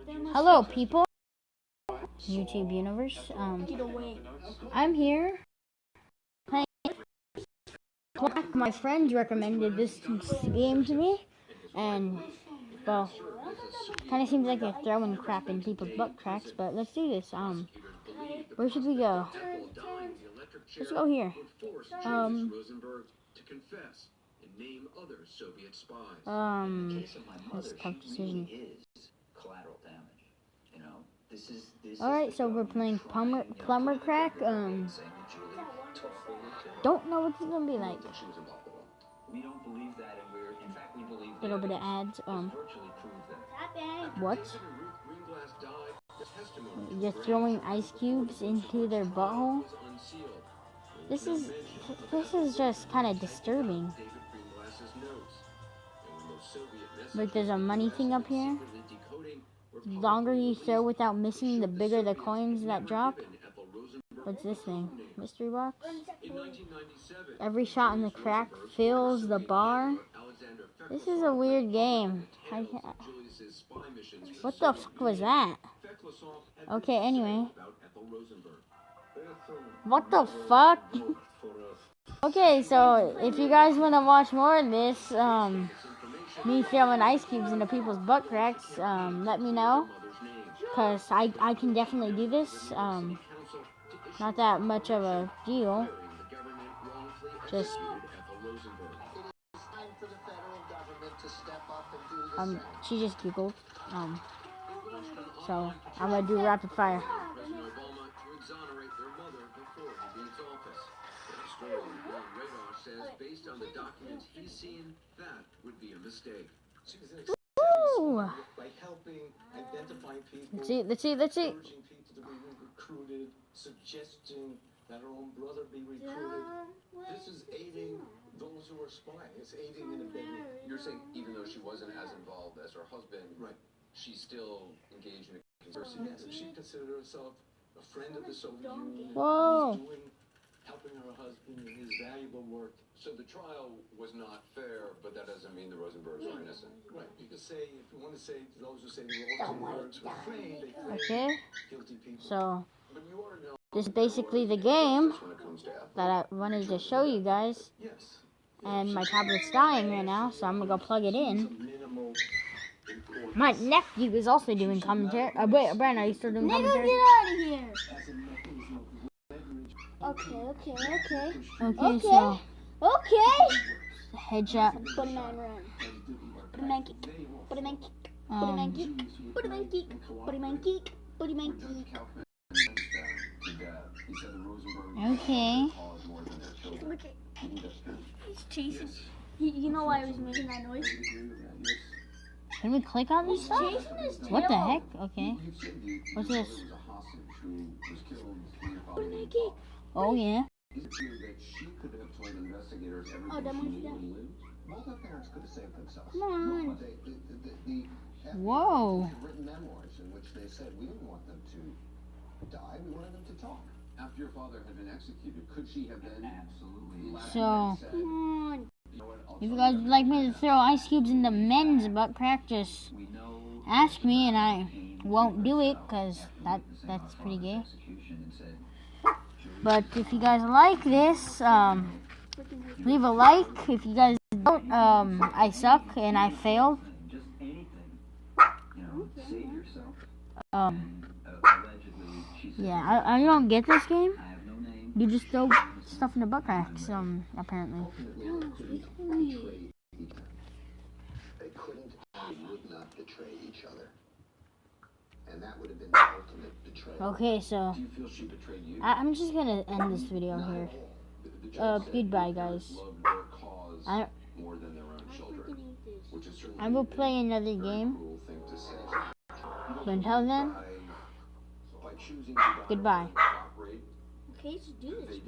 Hello, people. YouTube universe. I'm here playing Black. My friends recommended this game to me, and well, kind of seems like you're throwing crap in people's butt cracks. But let's do this. Where should we go? Let's go here. That's a tough decision. Alright, so we're playing Plumber Crack. Don't know what it's gonna be like. Little bit of ads. What? You're throwing ice cubes into their butthole? This is just kind of disturbing. Like there's a money thing up here. The longer you throw without missing, the bigger the coins that drop. What's this thing? Mystery box? Every shot in the crack fills the bar. This is a weird game. What the fuck was that? Okay, anyway. What the fuck? Okay, so if you guys want to watch more of this, me throwing ice cubes into people's butt cracks, let me know, because I can definitely do this. Not that much of a deal. Just she just giggled. So I'm gonna do rapid fire. Based on the documents he's seen, that would be a mistake. Ooh. By helping identify people, let's see. Urging people to be recruited, suggesting that her own brother be recruited. This is aiding those who are spying. It's aiding and abetting. You're saying even though she wasn't as involved as her husband, right? She's still engaged in a conspiracy. Yes, and she considered herself a friend of the Soviet Union. Whoa. Helping her husband in his valuable work. So the trial was not fair, but that doesn't mean the Rosenbergs are innocent. Right. You can say, if you want to say, to those who say the Rosenbergs were framed, they claim guilty people. So, this is basically the game that I wanted to show you guys. And my tablet's dying right now, so I'm going to go plug it in. My nephew is also doing commentary. Wait, Brian, are you still doing commentary? Get out of here! Okay, so headshot. Put a man run. Put a man kick. Put a man kick. Put a man kick. Put a man kick. Put a man kick. Put a man kick. Okay. Look at he's chasing. You know why he was making that noise? Can we click on this stuff? What the heck? Okay. What's this? Put a man kick. Oh yeah. Oh, that one's down. Come on. Whoa. After your father had been executed, could she have been absolutely? So, Come on. if you guys would like me to throw ice cubes into men's butt crack, just ask me, and I won't do it because that's pretty gay. But if you guys like this, leave a like. If you guys don't, I suck and I failed. Yeah, I don't get this game. You just throw stuff in the butt cracks, apparently. They couldn't and would not betray each other. And that would have been the ultimate betrayal. Okay, so I'm just gonna end this video here. Goodbye, guys. I will play another game. But until then, goodbye. Okay, let's do this.